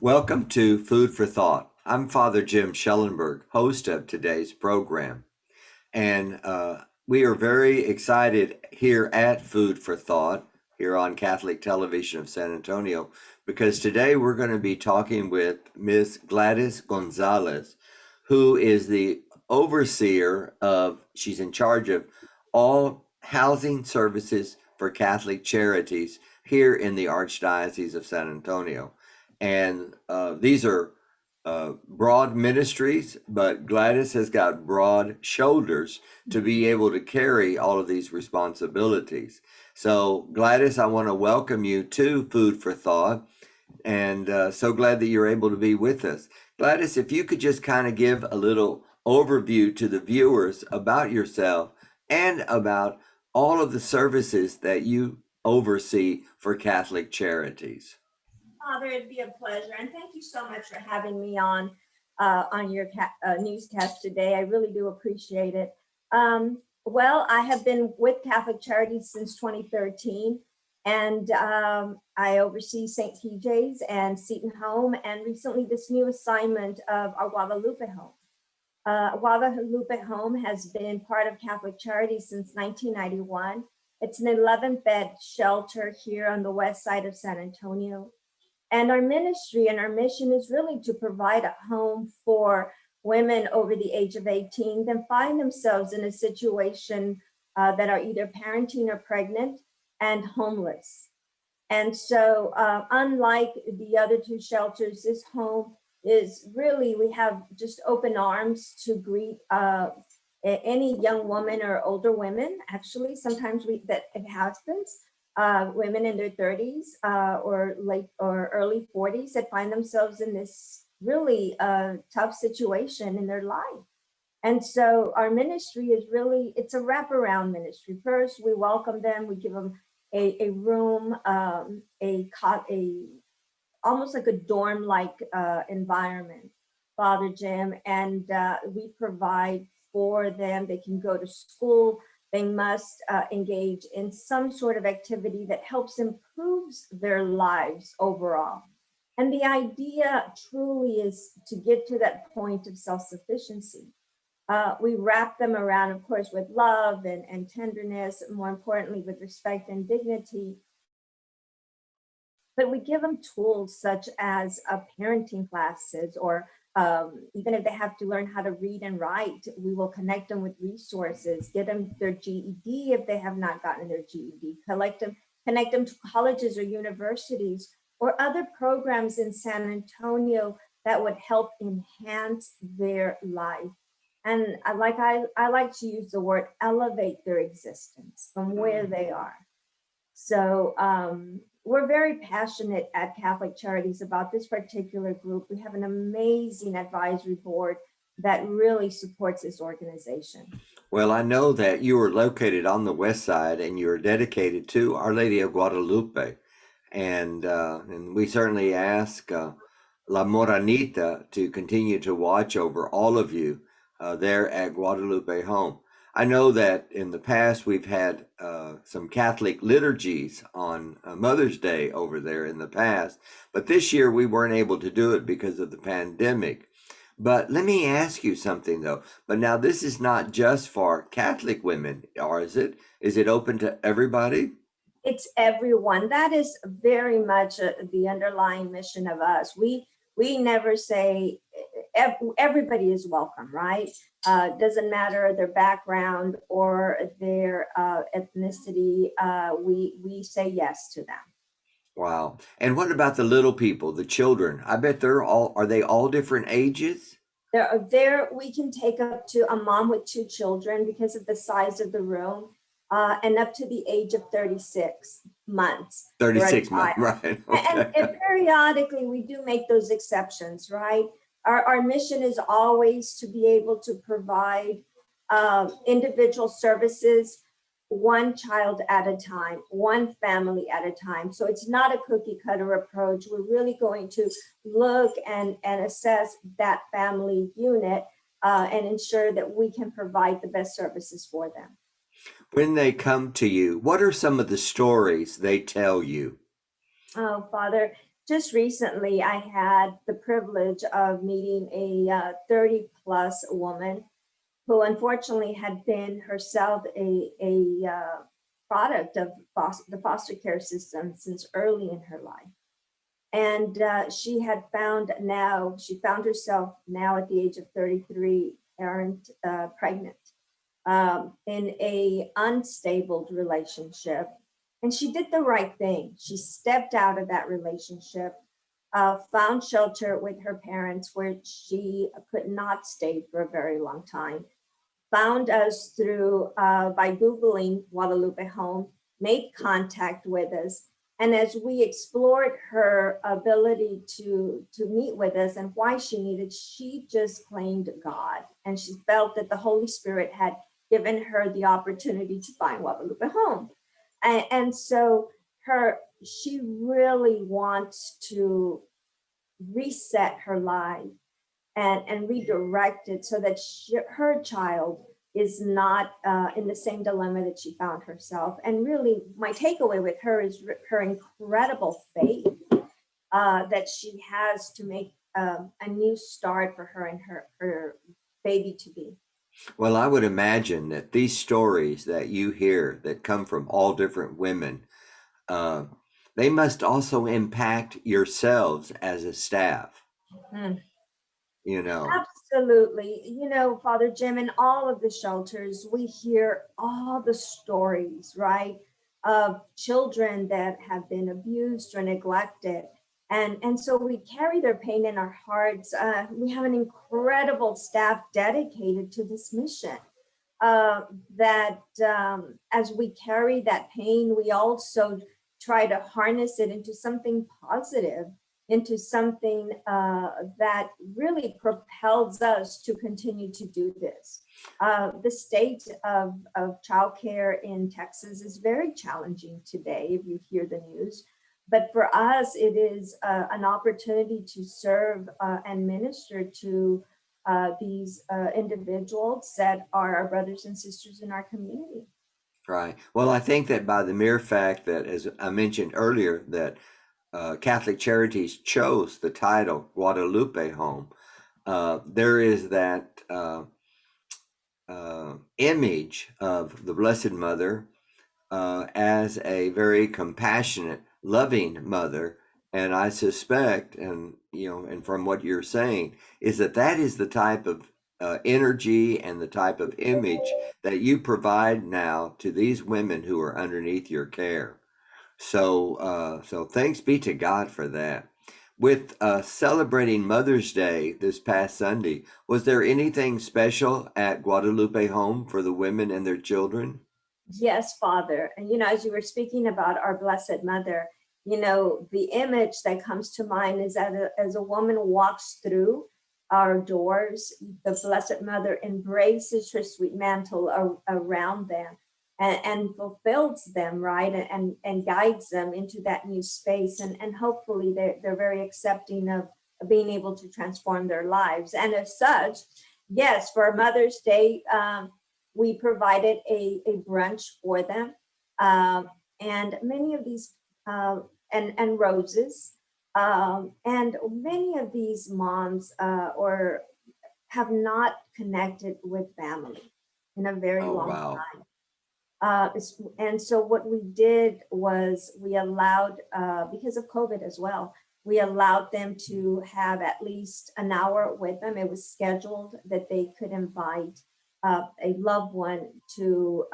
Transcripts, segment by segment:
Welcome to Food for Thought. I'm Father Jim Schellenberg, host of today's program. And we are very excited here at Food for Thought, here on Catholic Television of San Antonio, because today we're going to be talking with Ms. Gladys Gonzalez, who is the she's in charge of all housing services for Catholic Charities here in the Archdiocese of San Antonio. And these are broad ministries, but Gladys has got broad shoulders to be able to carry all of these responsibilities. So, Gladys, I want to welcome you to Food for Thought, and so glad that you're able to be with us. Gladys, if you could just kind of give a little overview to the viewers about yourself and about all of the services that you oversee for Catholic Charities. Father, it'd be a pleasure, and thank you so much for having me on your newscast today. I really do appreciate it. Well, I have been with Catholic Charities since 2013, and I oversee St. TJ's and Seton Home, and recently this new assignment of our Guadalupe Home. Guadalupe Home has been part of Catholic Charities since 1991. It's an 11-bed shelter here on the west side of San Antonio. And our ministry and our mission is really to provide a home for women over the age of 18 that find themselves in a situation that are either parenting or pregnant and homeless. And so unlike the other two shelters, this home is really, we have just open arms to greet any young woman or older women. Actually, sometimes that it happens. Women in their 30s or late or early 40s that find themselves in this really tough situation in their life. And so our ministry is really, it's a wraparound ministry. First, we welcome them, we give them a room, almost like a dorm-like environment, Father Jim, and we provide for them. They can go to school. They must engage in some sort of activity that helps improve their lives overall. And the idea truly is to get to that point of self-sufficiency. We wrap them around, of course, with love and tenderness, more importantly, with respect and dignity. But we give them tools such as parenting classes, or even if they have to learn how to read and write, we will connect them with resources, get them their GED if they have not gotten their GED, connect them to colleges or universities or other programs in San Antonio that would help enhance their life. And I like to use the word elevate their existence from where they are. So we're very passionate at Catholic Charities about this particular group. We have an amazing advisory board that really supports this organization. Well, I know that you are located on the west side and you're dedicated to Our Lady of Guadalupe. And we certainly ask La Moranita to continue to watch over all of you there at Guadalupe Home. I know that in the past we've had some Catholic liturgies on Mother's Day over there in the past, but this year we weren't able to do it because of the pandemic. But let me ask you something though. But now this is not just for Catholic women, or is it? Is it open to everybody? It's everyone. That is very much the underlying mission of us. We never say everybody is welcome, right? Doesn't matter their background or their ethnicity. We say yes to them. Wow. And what about the little people, the children? I bet are they all different ages? There we can take up to a mom with two children because of the size of the room, and up to the age of 36 months. 36 months, right. Okay. And periodically we do make those exceptions, right? Our mission is always to be able to provide individual services, one child at a time, one family at a time. So it's not a cookie cutter approach. We're really going to look and assess that family unit and ensure that we can provide the best services for them. When they come to you, what are some of the stories they tell you? Oh, Father, Just recently, I had the privilege of meeting a 30 plus woman who unfortunately had been herself a product of the foster care system since early in her life. And she found herself now at the age of 33, pregnant in a unstable relationship. And she did the right thing. She stepped out of that relationship, found shelter with her parents where she could not stay for a very long time, found us through by Googling Guadalupe Home, made contact with us. And as we explored her ability to meet with us and why she needed, she just claimed God. And she felt that the Holy Spirit had given her the opportunity to find Guadalupe Home. And so she really wants to reset her life and redirect it so that her child is not in the same dilemma that she found herself. And really, my takeaway with her is her incredible faith that she has to make a new start for her and her baby to be. Well, I would imagine that these stories that you hear that come from all different women, uh, they must also impact yourselves as a staff, Mm. you know. Absolutely. You know, Father Jim, in all of the shelters, we hear all the stories, right, of children that have been abused or neglected. And so we carry their pain in our hearts. We have an incredible staff dedicated to this mission. uh, that as we carry that pain, we also try to harness it into something positive, into something that really propels us to continue to do this. The state of childcare in Texas is very challenging today, if you hear the news. But for us, it is an opportunity to serve and minister to these individuals that are our brothers and sisters in our community. Right. Well, I think that by the mere fact that, as I mentioned earlier, that Catholic Charities chose the title Guadalupe Home, there is that image of the Blessed Mother as a very compassionate, loving mother. And I suspect, and and from what you're saying, is that that is the type of energy and the type of image that you provide now to these women who are underneath your care. So thanks be to God for that. With celebrating Mother's Day this past Sunday, was there anything special at Guadalupe Home for the women and their children? Yes, Father. And, you know, as you were speaking about our Blessed Mother, you know, the image that comes to mind is that as a woman walks through our doors, the Blessed Mother embraces her sweet mantle around them and fulfills them, right? And guides them into that new space. And hopefully they're very accepting of being able to transform their lives. And as such, yes, for Mother's Day, we provided a brunch for them, and many of these and roses, and many of these moms or have not connected with family in a very Oh, long wow. time. And so what we did was we allowed, because of COVID as well, we allowed them to have at least an hour with them. It was scheduled that they could invite a loved one to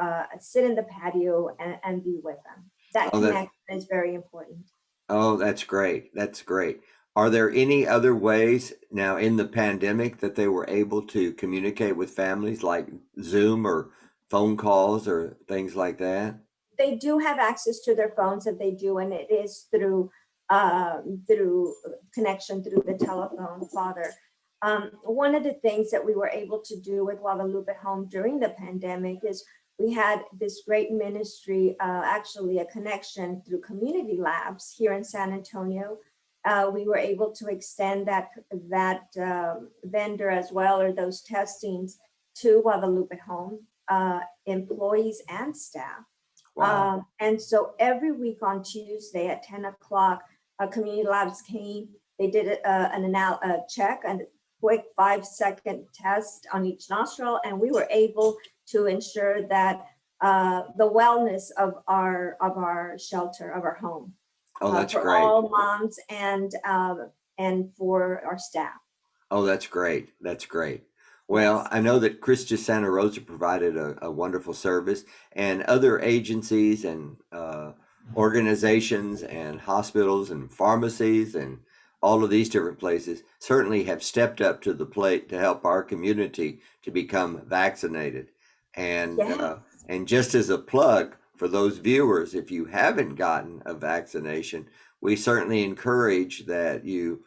sit in the patio and be with them. That Oh, that connection is very important. oh, that's great. That's great. Are there any other ways now in the pandemic that they were able to communicate with families like Zoom or phone calls or things like that? They do have access to their phones if they do, and it is through connection through the telephone, Father. One of the things that we were able to do with Guadalupe Home during the pandemic is we had this great ministry, actually a connection through community labs here in San Antonio. We were able to extend that vendor as well, or those testings, to Guadalupe Home employees and staff. Wow. And so every week on Tuesday at 10 o'clock, community labs came. They did a check, a quick 5-second test on each nostril, and we were able to ensure that the wellness of our shelter, of our home, Oh, that's for great. all moms and for our staff. Oh, that's great. That's great. Well, Yes. I know that Christus Santa Rosa provided a wonderful service, and other agencies and organizations and hospitals and pharmacies and all of these different places certainly have stepped up to the plate to help our community to become vaccinated. And Yeah. and just as a plug for those viewers, if you haven't gotten a vaccination, we certainly encourage that you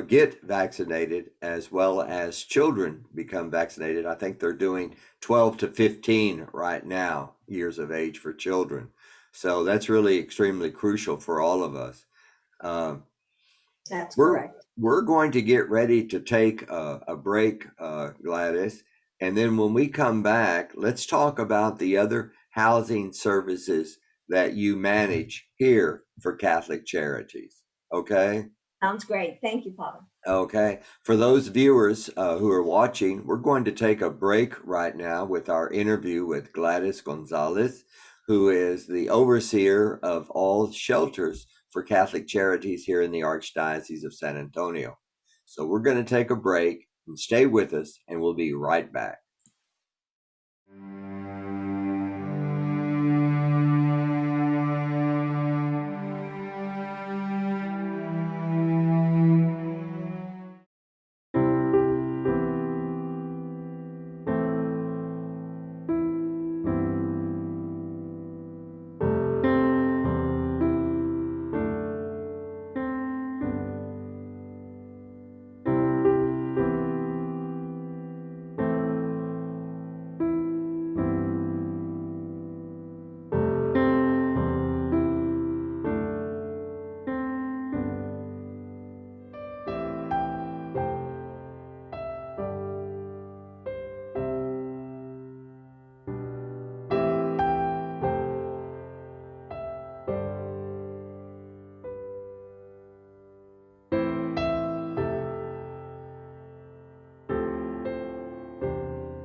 get vaccinated, as well as children become vaccinated. I think they're doing 12 to 15 right now, years of age for children. So that's really extremely crucial for all of us. Uh, That's we're correct. we're going to get ready to take a break, Gladys, and then when we come back, let's talk about the other housing services that you manage here for Catholic Charities. Okay. Sounds great. Thank you, Father. Okay. For those viewers who are watching, we're going to take a break right now with our interview with Gladys Gonzalez, who is the overseer of all shelters for Catholic Charities here in the Archdiocese of San Antonio. So we're going to take a break and stay with us, and we'll be right back.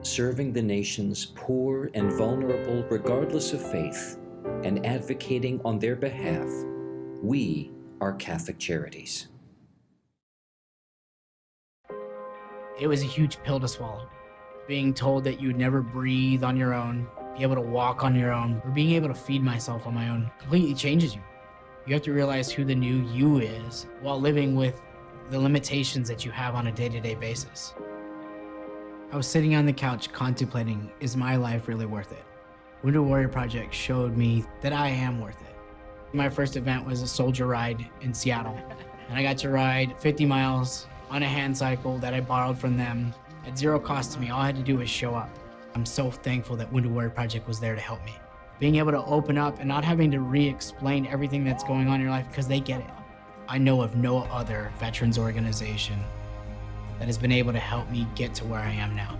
Serving the nation's poor and vulnerable regardless of faith, and advocating on their behalf, we are Catholic Charities. It was a huge pill to swallow. Being told that you'd never breathe on your own, be able to walk on your own, or being able to feed myself on my own completely changes you. You have to realize who the new you is while living with the limitations that you have on a day-to-day basis. I was sitting on the couch contemplating, is my life really worth it? Winter Warrior Project showed me that I am worth it. My first event was a soldier ride in Seattle, and I got to ride 50 miles on a hand cycle that I borrowed from them at zero cost to me. All I had to do was show up. I'm so thankful that Winter Warrior Project was there to help me. Being able to open up and not having to re-explain everything that's going on in your life because they get it. I know of no other veterans organization that has been able to help me get to where I am now.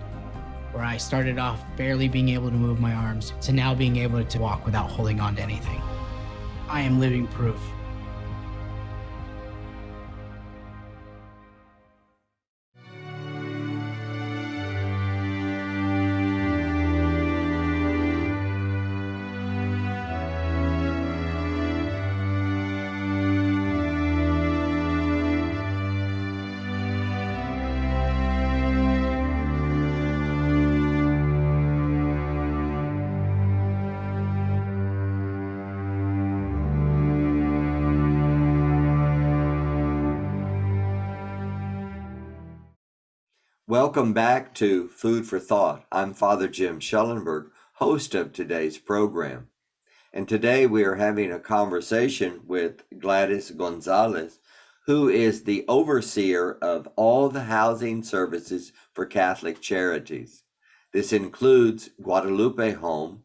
Where I started off barely being able to move my arms to now being able to walk without holding on to anything. I am living proof. Welcome back to Food for Thought. I'm Father Jim Schellenberg, host of today's program. And today we are having a conversation with Gladys Gonzalez, who is the overseer of all the housing services for Catholic Charities. This includes Guadalupe Home,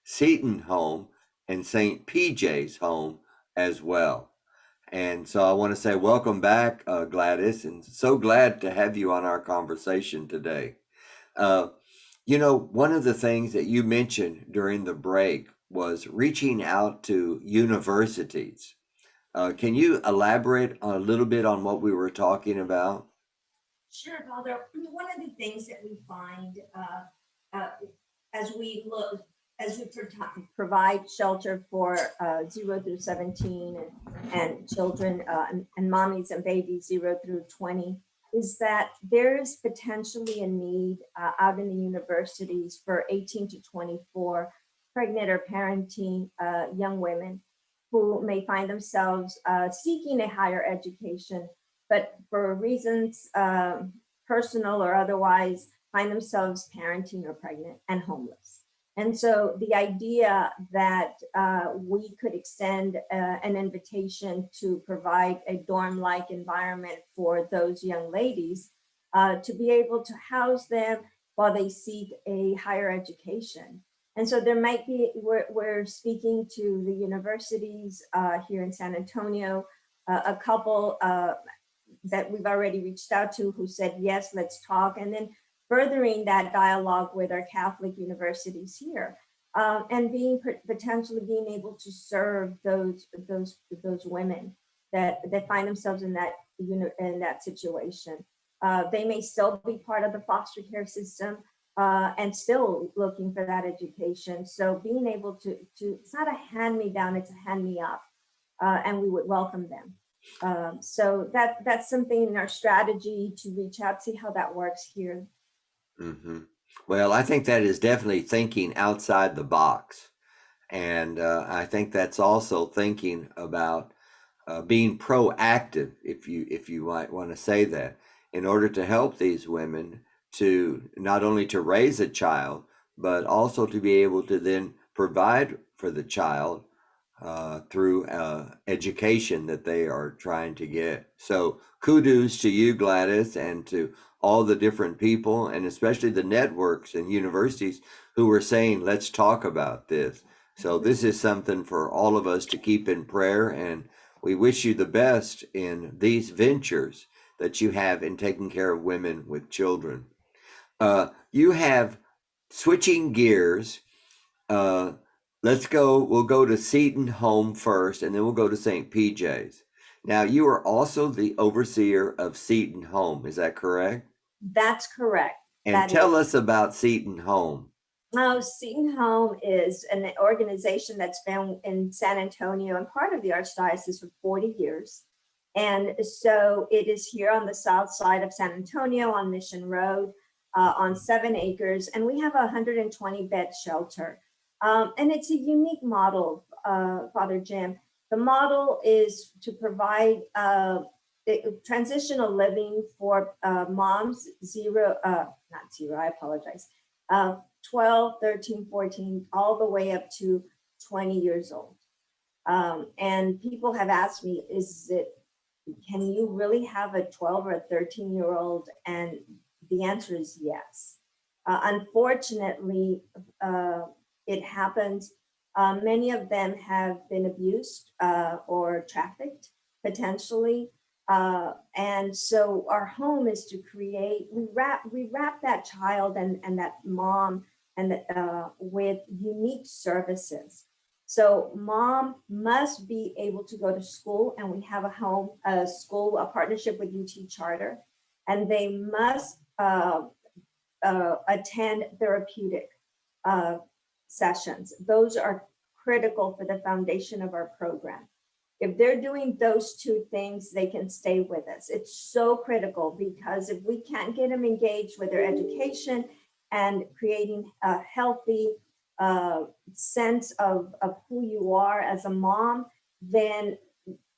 Seton Home, and St. PJ's Home as well. And so I want to say welcome back, Gladys, and so glad to have you on our conversation today. Uh, one of the things that you mentioned during the break was reaching out to universities Can you elaborate a little bit on what we were talking about? Sure, Father. One of the things that we find uh, as we look, as we provide shelter for 0 through 17 and children and mommies and babies 0 through 20, is that there's potentially a need out in the universities for 18 to 24 pregnant or parenting young women who may find themselves seeking a higher education, but for reasons personal or otherwise, find themselves parenting or pregnant and homeless. And so the idea that we could extend an invitation to provide a dorm-like environment for those young ladies to be able to house them while they seek a higher education. And so there might be, we're speaking to the universities here in San Antonio, a couple that we've already reached out to who said, yes, let's talk. And then furthering that dialogue with our Catholic universities here. And potentially being able to serve those women that find themselves in that situation. They may still be part of the foster care system and still looking for that education. So being able to it's not a hand me down, it's a hand me up, and we would welcome them. So that's something in our strategy to reach out, see how that works here. Hmm. Well, I think that is definitely thinking outside the box. And I think that's also thinking about being proactive, if you might want to say that, in order to help these women to not only to raise a child, but also to be able to then provide for the child through education that they are trying to get. So kudos to you, Gladys, and to all the different people, and especially the networks and universities who were saying, let's talk about this. So this is something for all of us to keep in prayer, and we wish you the best in these ventures that you have in taking care of women with children. You have, switching gears, uh, we'll go to Seton Home first, and then we'll go to St. PJ's. Now, you are also the overseer of Seton Home, is that correct? That's correct. And That tell is. us about Seton Home. Now, Seton Home is an organization that's been in San Antonio and part of the Archdiocese for 40 years. And so it is here on the south side of San Antonio on Mission Road on 7 acres. And we have a 120 bed shelter. And it's a unique model, Father Jim. The model is to provide transitional living for moms, not zero, I apologize, 12, 13, 14, all the way up to 20 years old. And people have asked me, can you really have a 12 or a 13-year-old? And the answer is yes. Unfortunately, it happens. Many of them have been abused or trafficked potentially. And so our home is to create, we wrap that child and that mom and with unique services. So mom must be able to go to school, and we have a partnership with UT Charter, and they must attend therapeutic sessions. Those are critical for the foundation of our program. If they're doing those two things, they can stay with us. It's so critical, because if we can't get them engaged with their education and creating a healthy sense of who you are as a mom, then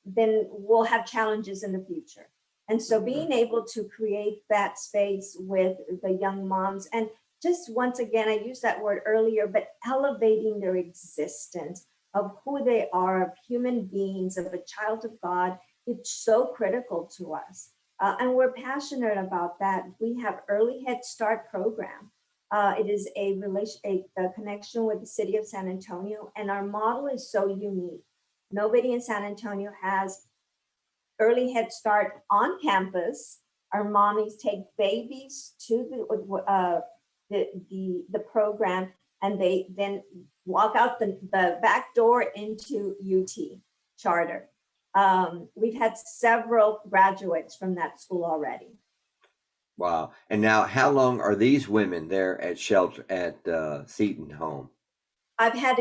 we'll have challenges in the future. And so being able to create that space with the young moms, and just once again, I used that word earlier, but elevating their existence of who they are, of human beings, of a child of God, it's so critical to us. And we're passionate about that. We have Early Head Start program. It is a connection with the city of San Antonio, and our model is so unique. Nobody in San Antonio has Early Head Start on campus. Our mommies take babies to the program, and they then walk out the back door into UT Charter. We've had several graduates from that school already. Wow. And now, how long are these women there at shelter at Seton Home? I've had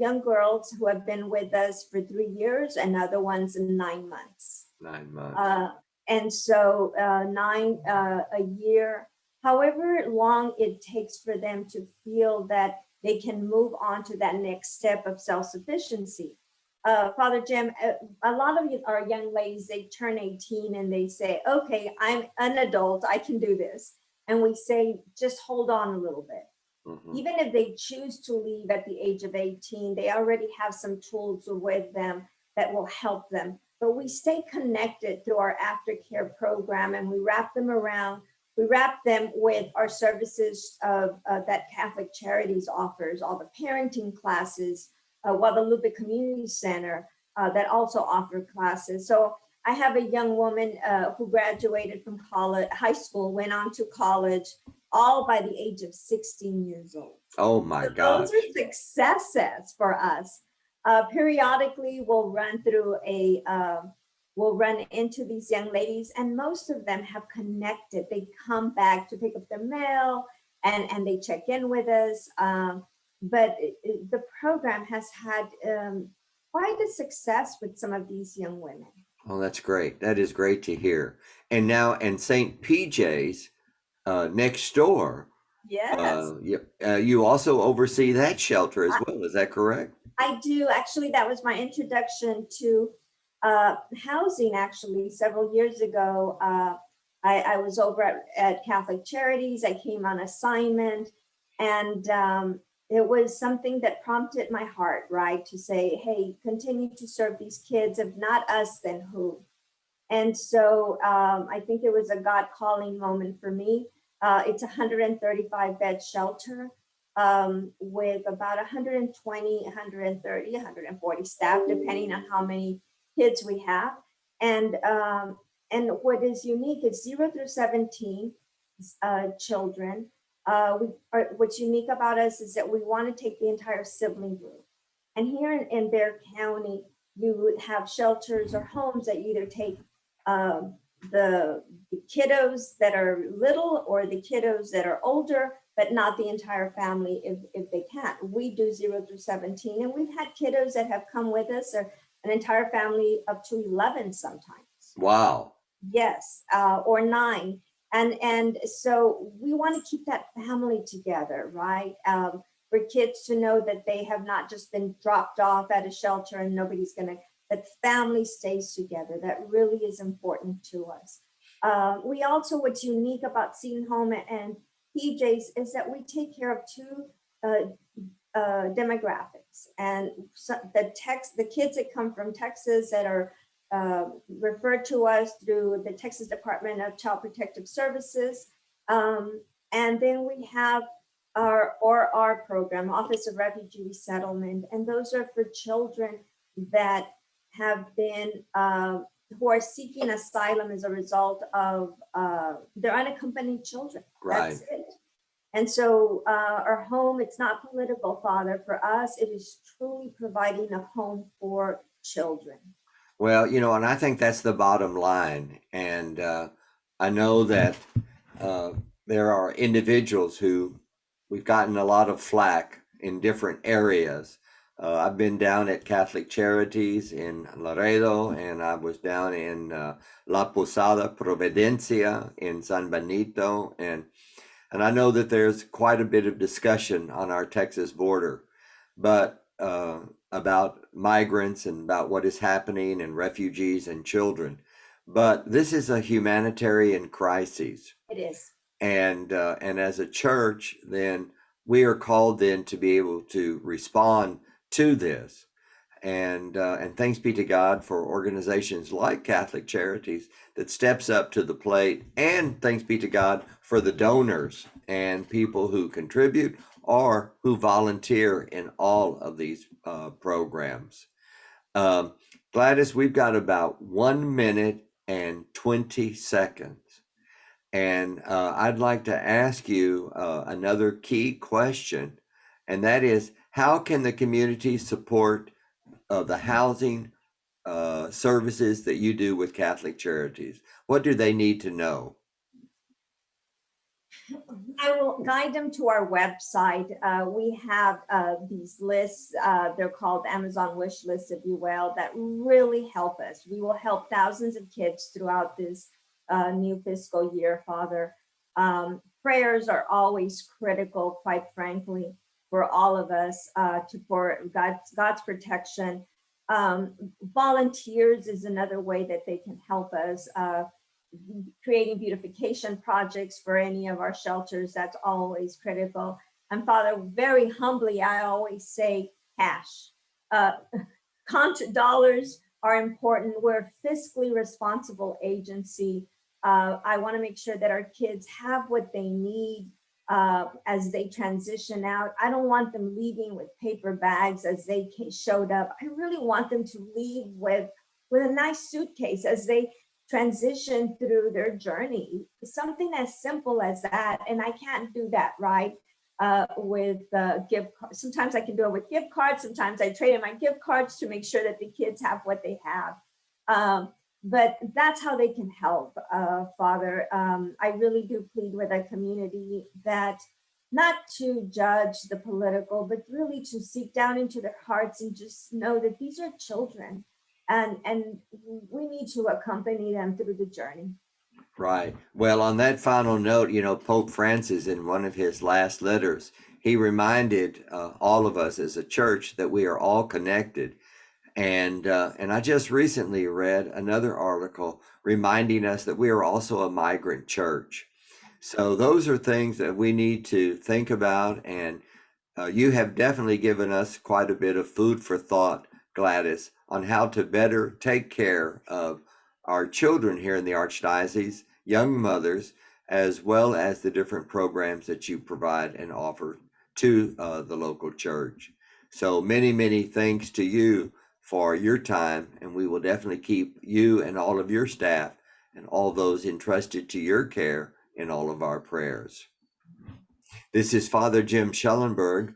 young girls who have been with us for 3 years and other ones in 9 months. 9 months. And so a year, however long it takes for them to feel that they can move on to that next step of self-sufficiency. Father Jim, a lot of our young ladies, they turn 18 and they say, okay, I'm an adult, I can do this. And we say, just hold on a little bit. Mhm. Even if they choose to leave at the age of 18, they already have some tools with them that will help them. But we stay connected through our aftercare program, and we wrap them with our services that Catholic Charities offers, all the parenting classes, Guadalupe Community Center that also offer classes. So I have a young woman who graduated from high school, went on to college, all by the age of 16 years old. Oh my So gosh. those are successes for us. Periodically, we'll run into these young ladies, and most of them have connected. They come back to pick up their mail, and they check in with us. But the program has had quite a success with some of these young women. Oh, that's great. That is great to hear. And now, and St. PJ's next door, Yes. you also oversee that shelter as well. Is that correct? I do. Actually, that was my introduction to housing. Actually, several years ago, I was over at Catholic Charities. I came on assignment, and it was something that prompted my heart, right, to say, hey, continue to serve these kids. If not us, then who? And so I think it was a God calling moment for me. It's a 135 bed shelter with about 120, 130, 140 staff, depending on how many kids we have. And what is unique is 0 through 17 children. What's unique about us is that we want to take the entire sibling group. And here in Bexar County, you would have shelters or homes that either take the kiddos that are little or the kiddos that are older, but not the entire family if they can't. We do 0 through 17, and we've had kiddos that have come with us, or an entire family up to 11 sometimes. Wow. Yes, or 9. And so we want to keep that family together, right? For kids to know that they have not just been dropped off at a shelter and nobody's going to, that family stays together. That really is important to us. We also, what's unique about Seton Home and PJ's is that we take care of two demographics, and the kids that come from Texas that are referred to us through the Texas Department of Child Protective Services. And then we have our program, Office of Refugee Resettlement, and those are for children that have been, who are seeking asylum as a result of their unaccompanied children. Right. That's it. And so our home, it's not political, Father. For us, it is truly providing a home for children. Well, and I think that's the bottom line. And I know that there are individuals who we've gotten a lot of flack in different areas. I've been down at Catholic Charities in Laredo, and I was down in La Posada Providencia in San Benito, and I know that there's quite a bit of discussion on our Texas border, but about migrants and about what is happening and refugees and children. But this is a humanitarian crisis. It is. And as a church, then we are called then to be able to respond to this. And thanks be to God for organizations like Catholic Charities that steps up to the plate. And thanks be to God for the donors and people who contribute or who volunteer in all of these programs. Gladys, we've got about 1 minute and 20 seconds. And I'd like to ask you another key question, and that is, how can the community support the housing services that you do with Catholic Charities? What do they need to know? I will guide them to our website. We have these lists. They're called Amazon wish lists, if you will, that really help us. We will help thousands of kids throughout this new fiscal year, Father. Prayers are always critical, quite frankly, for all of us, for God's protection. Volunteers is another way that they can help us. Creating beautification projects for any of our shelters, that's always critical. And Father, very humbly, I always say cash. Contra dollars are important. We're a fiscally responsible agency. I want to make sure that our kids have what they need as they transition out. I don't want them leaving with paper bags as they showed up. I really want them to leave with a nice suitcase as they transition through their journey. Something as simple as that. And I can't do that, right? With gift cards. Sometimes I can do it with gift cards. Sometimes I trade in my gift cards to make sure that the kids have what they have. But that's how they can help, Father. I really do plead with a community that not to judge the political, but really to seek down into their hearts and just know that these are children, and we need to accompany them through the journey. Right. Well, on that final note, Pope Francis, in one of his last letters, he reminded all of us as a church that we are all connected. And I just recently read another article reminding us that we are also a migrant church. So those are things that we need to think about. And you have definitely given us quite a bit of food for thought, Gladys, on how to better take care of our children here in the Archdiocese, young mothers, as well as the different programs that you provide and offer to the local church. So many, many thanks to you for your time, and we will definitely keep you and all of your staff and all those entrusted to your care in all of our prayers. This is Father Jim Schellenberg.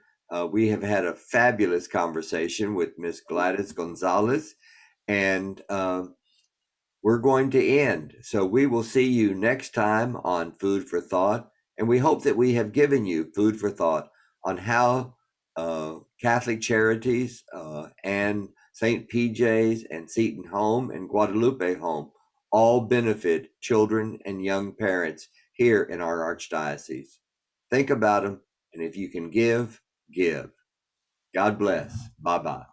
We have had a fabulous conversation with Miss Gladys Gonzalez, and we're going to end. So we will see you next time on Food for Thought, and we hope that we have given you food for thought on how Catholic Charities and St. PJ's and Seton Home and Guadalupe Home all benefit children and young parents here in our Archdiocese. Think about them, and if you can give, give. God bless. Bye-bye.